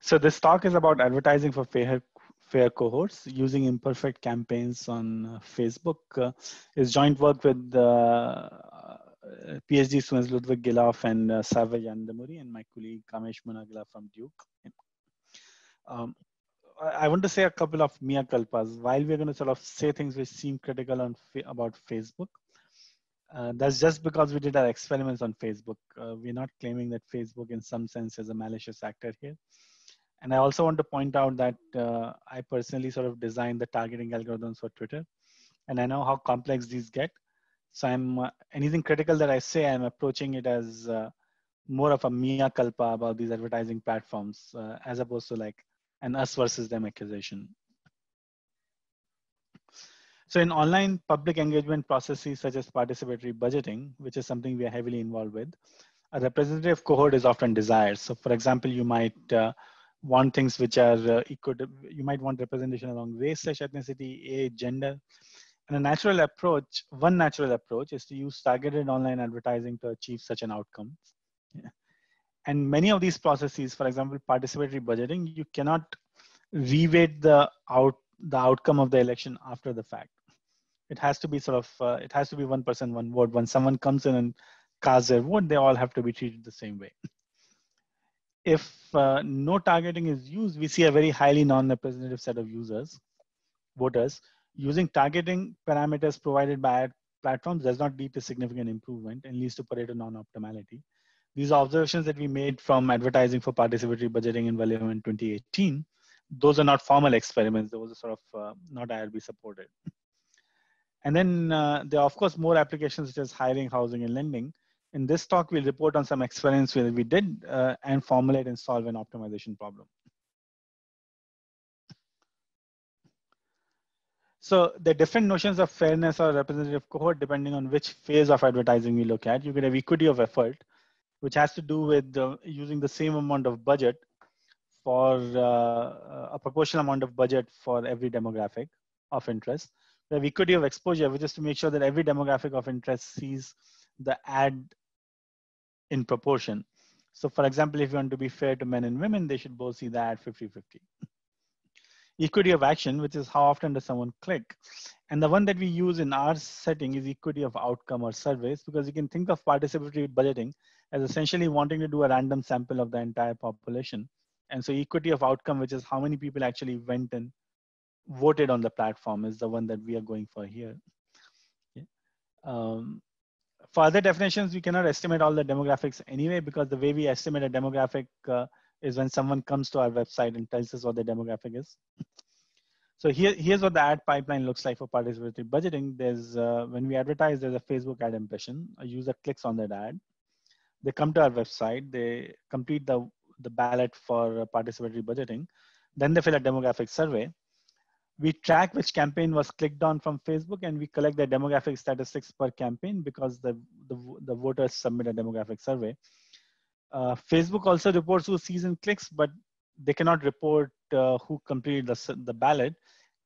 So this talk is about advertising for fair cohorts using imperfect campaigns on Facebook. Is joint work with PhD students Ludwig Giloff and Savage Yandamuri and my colleague Kamesh Munagala from Duke. I want to say a couple of mea culpas. While we're going to sort of say things which seem critical about Facebook, that's just because we did our experiments on Facebook. We're not claiming that Facebook in some sense is a malicious actor here. And I also want to point out that I personally sort of designed the targeting algorithms for Twitter. And I know how complex these get. So I'm anything critical that I say, I'm approaching it as more of a mea culpa about these advertising platforms, as opposed to like an us versus them accusation. So in online public engagement processes such as participatory budgeting, which is something we are heavily involved with, a representative cohort is often desired. So for example, you might want things which are you might want representation along race, ethnicity, age, gender. And one natural approach is to use targeted online advertising to achieve such an outcome. Yeah. And many of these processes, for example, participatory budgeting, you cannot reweight the outcome of the election after the fact. It has to be sort of, it has to be one person, one vote. When someone comes in and casts their vote, they all have to be treated the same way. If no targeting is used, we see a very highly non-representative set of voters. Using targeting parameters provided by ad platforms does not lead to significant improvement and leads to Pareto non-optimality. These observations that we made from advertising for participatory budgeting in Valeo in 2018, those are not formal experiments. Those are sort of not IRB supported. And then there are, of course, more applications such as hiring, housing, and lending. In this talk, we'll report on some experiments where we did and formulate and solve an optimization problem. So the different notions of fairness or representative cohort, depending on which phase of advertising we look at. You can have equity of effort, which has to do with using the same amount of budget for a proportional amount of budget for every demographic of interest. We have equity of exposure, which is to make sure that every demographic of interest sees the ad in proportion. So for example, if you want to be fair to men and women, they should both see the ad 50-50. Equity of action, which is how often does someone click. And the one that we use in our setting is equity of outcome or surveys, because you can think of participatory budgeting as essentially wanting to do a random sample of the entire population. And so equity of outcome, which is how many people actually went and voted on the platform, is the one that we are going for here. Okay. For other definitions, we cannot estimate all the demographics anyway, because the way we estimate a demographic is when someone comes to our website and tells us what the demographic is. So here's what the ad pipeline looks like for participatory budgeting. There's when we advertise, there's a Facebook ad impression. A user clicks on that ad. They come to our website. They complete the ballot for participatory budgeting. Then they fill a demographic survey. We track which campaign was clicked on from Facebook, and we collect the demographic statistics per campaign because the voters submit a demographic survey. Facebook also reports who sees and clicks, but they cannot report who completed the ballot.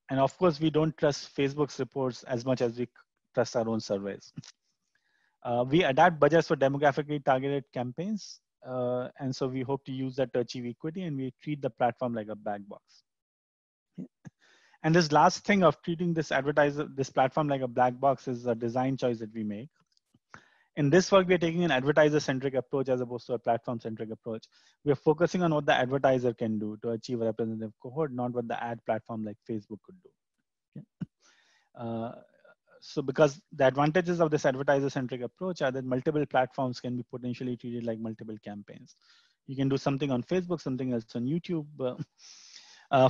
And of course, we don't trust Facebook's reports as much as we trust our own surveys. We adapt budgets for demographically targeted campaigns. And so we hope to use that to achieve equity, and we treat the platform like a black box. And this last thing of treating this platform like a black box is a design choice that we make. In this work, we're taking an advertiser-centric approach as opposed to a platform-centric approach. We're focusing on what the advertiser can do to achieve a representative cohort, not what the ad platform like Facebook could do. Okay. So because the advantages of this advertiser-centric approach are that multiple platforms can be potentially treated like multiple campaigns. You can do something on Facebook, something else on YouTube.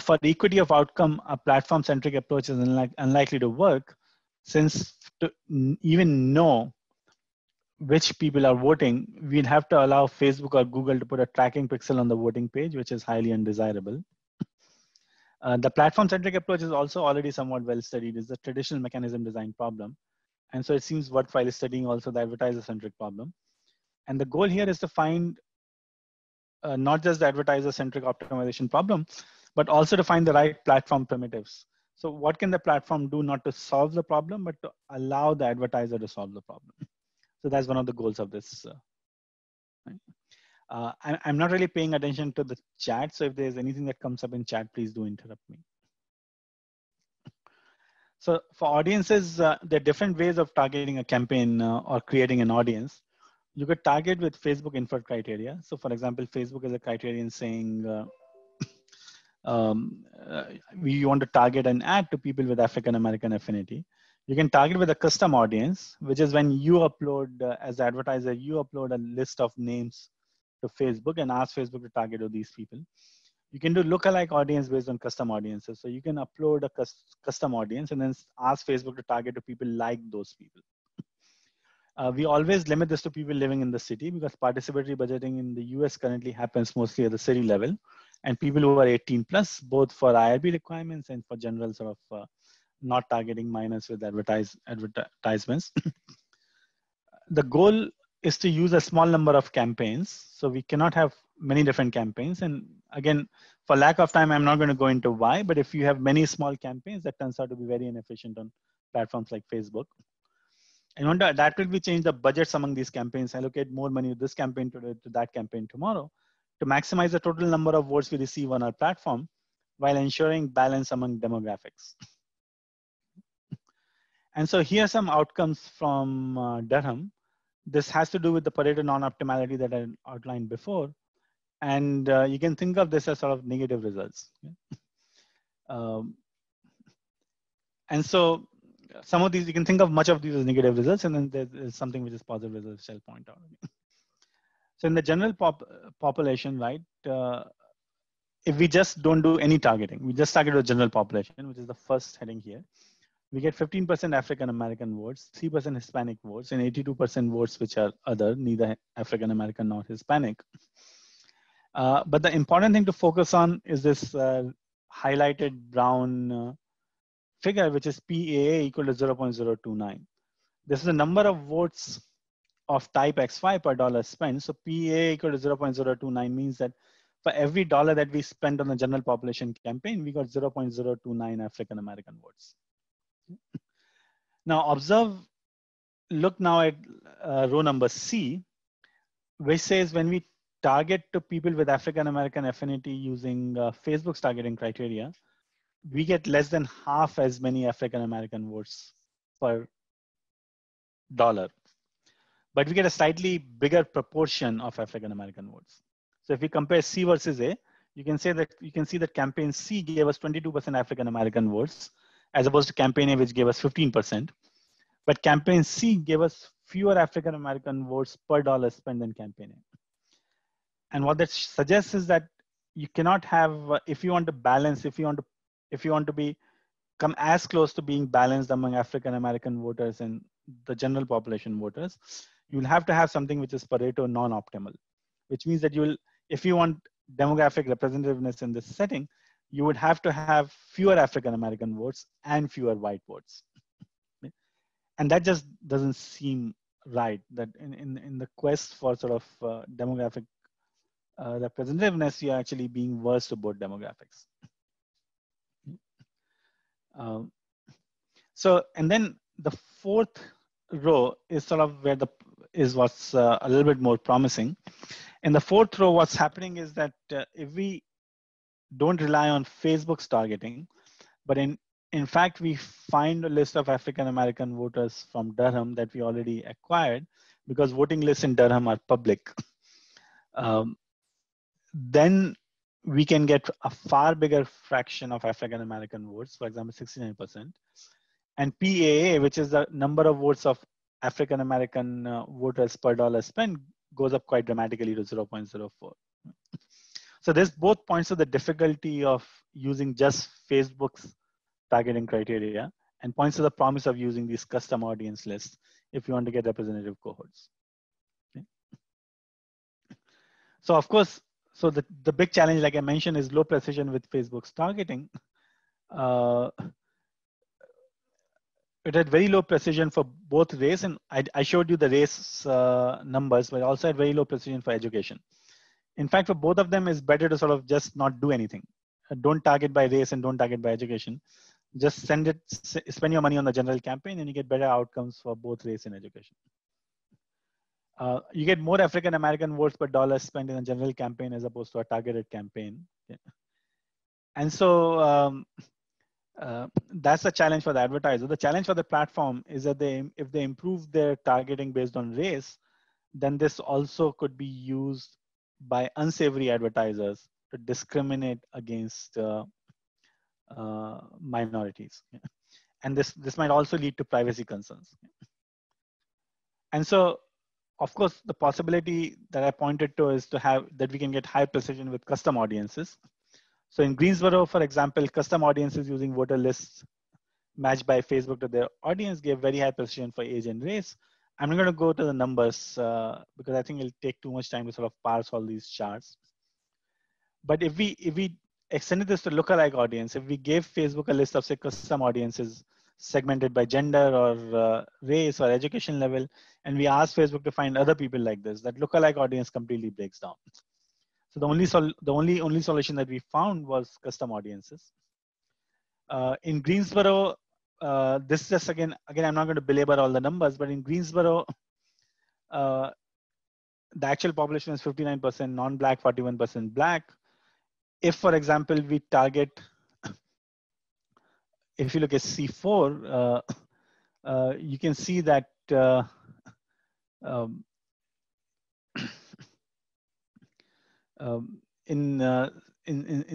For the equity of outcome, a platform-centric approach is unlikely to work, since to even know which people are voting, we'd have to allow Facebook or Google to put a tracking pixel on the voting page, which is highly undesirable. The platform-centric approach is also already somewhat well studied. It's the traditional mechanism design problem. And so it seems worthwhile studying also the advertiser-centric problem. And the goal here is to find not just the advertiser-centric optimization problem, but also to find the right platform primitives. So what can the platform do not to solve the problem, but to allow the advertiser to solve the problem? So that's one of the goals of this. I'm not really paying attention to the chat. So if there's anything that comes up in chat, please do interrupt me. So for audiences, there are different ways of targeting a campaign or creating an audience. You could target with Facebook inferred criteria. So for example, Facebook is a criterion saying, we want to target an ad to people with African American affinity. You can target with a custom audience, which is when you upload, as the advertiser, you upload a list of names to Facebook and ask Facebook to target to these people. You can do lookalike audience based on custom audiences. So you can upload a custom audience and then ask Facebook to target to people like those people. We always limit this to people living in the city because participatory budgeting in the US currently happens mostly at the city level, and people who are 18 plus, both for IRB requirements and for general sort of not targeting minors with advertisements. The goal is to use a small number of campaigns. So we cannot have many different campaigns. And again, for lack of time, I'm not going to go into why, but if you have many small campaigns, that turns out to be very inefficient on platforms like Facebook. And want to adaptively change the budgets among these campaigns, allocate more money to this campaign today, to that campaign tomorrow, to maximize the total number of votes we receive on our platform while ensuring balance among demographics. And so here are some outcomes from Durham. This has to do with the Pareto non-optimality that I outlined before. And you can think of this as sort of negative results. And so some of these, you can think of much of these as negative results, and then there's something which is positive results, which I'll point out. So in the general population, right, if we just don't do any targeting, we just target the general population, which is the first heading here, we get 15% African American votes, 3% Hispanic votes, and 82% votes which are other, neither African American nor Hispanic. But the important thing to focus on is this highlighted brown figure, which is PAA equal to 0.029. This is the number of votes of type X5 per dollar spent. So PAA equal to 0.029 means that for every dollar that we spent on the general population campaign, we got 0.029 African American votes. Now look now at row number C, which says when we target to people with African American affinity using Facebook's targeting criteria, we get less than half as many African American votes per dollar. But we get a slightly bigger proportion of African American votes. So if we compare C versus A, you can see that campaign C gave us 22% African American votes, as opposed to campaign A, which gave us 15%. But campaign C gave us fewer African American votes per dollar spent than campaign A. And what that suggests is that you cannot have, if you want to balance, if you want to come as close to being balanced among African American voters and the general population voters, you'll have to have something which is Pareto non-optimal, which means that if you want demographic representativeness in this setting, you would have to have fewer African American votes and fewer white votes. And that just doesn't seem right, that in the quest for sort of demographic representativeness, you're actually being worse to both demographics. So, and then the fourth row is sort of where what's a little bit more promising. In the fourth row, what's happening is that if we don't rely on Facebook's targeting, but in fact, we find a list of African American voters from Durham that we already acquired, because voting lists in Durham are public. Then we can get a far bigger fraction of African American votes, for example, 69%. And PAA, which is the number of votes of African American voters per dollar spent, goes up quite dramatically to 0.04. So this both points to the difficulty of using just Facebook's targeting criteria, and points to the promise of using these custom audience lists if you want to get representative cohorts. Okay. So of course, so the big challenge, like I mentioned, is low precision with Facebook's targeting. It had very low precision for both race, and I showed you the race numbers, but also had very low precision for education. In fact, for both of them, it's better to sort of just not do anything. Don't target by race and don't target by education. Just spend your money on the general campaign, and you get better outcomes for both race and education. You get more African American votes per dollar spent in a general campaign as opposed to a targeted campaign. Yeah. And so that's the challenge for the advertiser. The challenge for the platform is that if they improve their targeting based on race, then this also could be used by unsavory advertisers to discriminate against minorities. Yeah. And this might also lead to privacy concerns. And so, of course, the possibility that I pointed to is to have that we can get high precision with custom audiences. So in Greensboro, for example, custom audiences using voter lists matched by Facebook to their audience gave very high precision for age and race. I'm not going to go to the numbers because I think it'll take too much time to sort of parse all these charts. But if we extended this to lookalike audience, if we gave Facebook a list of say custom audiences segmented by gender or race or education level, and we asked Facebook to find other people like this, that lookalike audience completely breaks down. So the only solution that we found was custom audiences. In Greensboro, this just again I'm not going to belabor all the numbers, but in Greensboro, the actual population is 59% non-black, 41% black. If, for example, we target, if you look at C4, you can see that in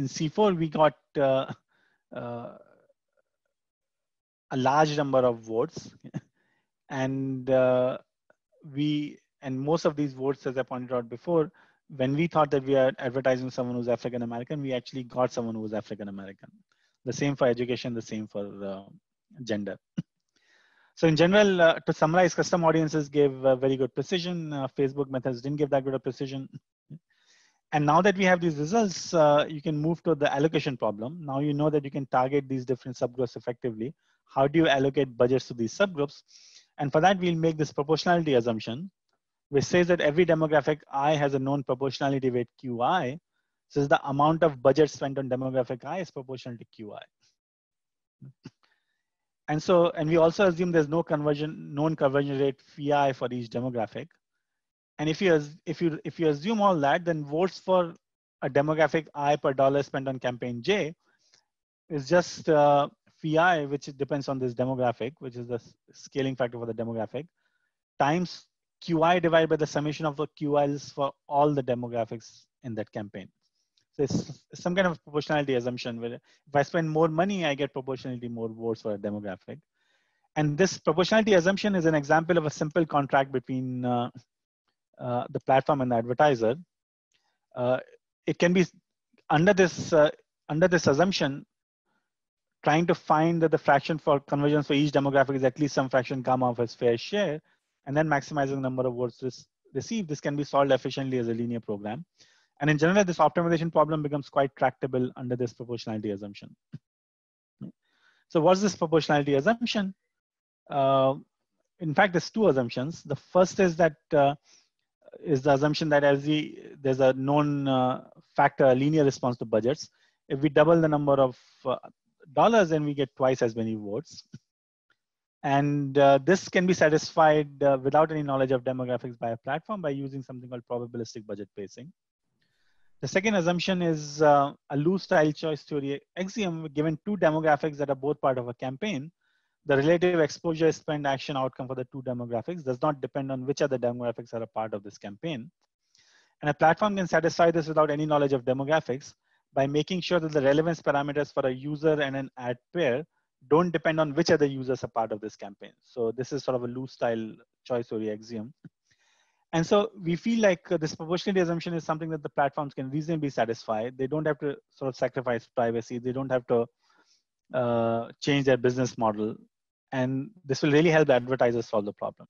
C4 we got a large number of votes, and most of these votes, as I pointed out before, when we thought that we are advertising someone who's African American, we actually got someone who was African American. The same for education, the same for gender. So in general, to summarize, custom audiences gave very good precision. Facebook methods didn't give that good of precision. And now that we have these results, you can move to the allocation problem. Now you know that you can target these different subgroups effectively. How do you allocate budgets to these subgroups? And for that, we'll make this proportionality assumption, which says that every demographic I has a known proportionality weight QI. So the amount of budget spent on demographic I is proportional to QI. And we also assume there's no known conversion rate phi for each demographic. And if you assume all that, then votes for a demographic I per dollar spent on campaign J is just phi, which depends on this demographic, which is the scaling factor for the demographic, times QI divided by the summation of the QIs for all the demographics in that campaign. So it's some kind of proportionality assumption where if I spend more money, I get proportionally more votes for a demographic. And this proportionality assumption is an example of a simple contract between the platform and the advertiser. It can be under this assumption, trying to find that the fraction for conversions for each demographic is at least some fraction gamma of its fair share, and then maximizing the number of votes received. This can be solved efficiently as a linear program. And in general, this optimization problem becomes quite tractable under this proportionality assumption. So what's this proportionality assumption? In fact, there's two assumptions. The first is that is the assumption that there's a known factor, a linear response to budgets. If we double the number of dollars, then we get twice as many votes. And this can be satisfied without any knowledge of demographics by a platform by using something called probabilistic budget pacing. The second assumption is a loose style choice theory axiom. Given two demographics that are both part of a campaign, the relative exposure spend action outcome for the two demographics does not depend on which other demographics are a part of this campaign. And a platform can satisfy this without any knowledge of demographics by making sure that the relevance parameters for a user and an ad pair don't depend on which other users are part of this campaign. So this is sort of a loose style choice theory axiom. And so we feel like this proportionality assumption is something that the platforms can reasonably satisfy. They don't have to sort of sacrifice privacy. They don't have to change their business model. And this will really help the advertisers solve the problem.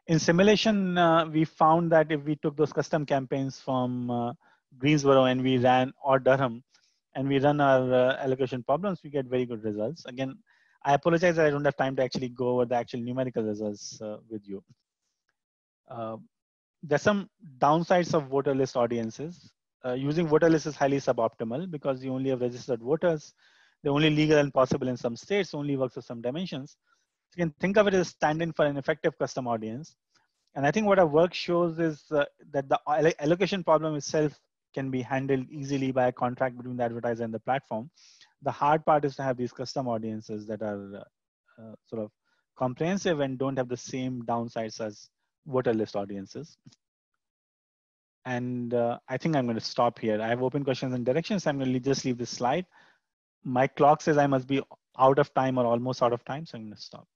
In simulation, we found that if we took those custom campaigns from Greensboro and we ran, or Durham, and we run our allocation problems, we get very good results. Again, I apologize that I don't have time to actually go over the actual numerical results with you. There's some downsides of voter list audiences. Using voter lists is highly suboptimal because you only have registered voters. They're only legal and possible in some states, only works with some dimensions. You can think of it as stand-in for an effective custom audience. And I think what our work shows is that the allocation problem itself can be handled easily by a contract between the advertiser and the platform. The hard part is to have these custom audiences that are sort of comprehensive and don't have the same downsides as voter list audiences. And I think I'm going to stop here. I have open questions and directions. So I'm going to just leave this slide. My clock says I must be out of time or almost out of time, so I'm going to stop.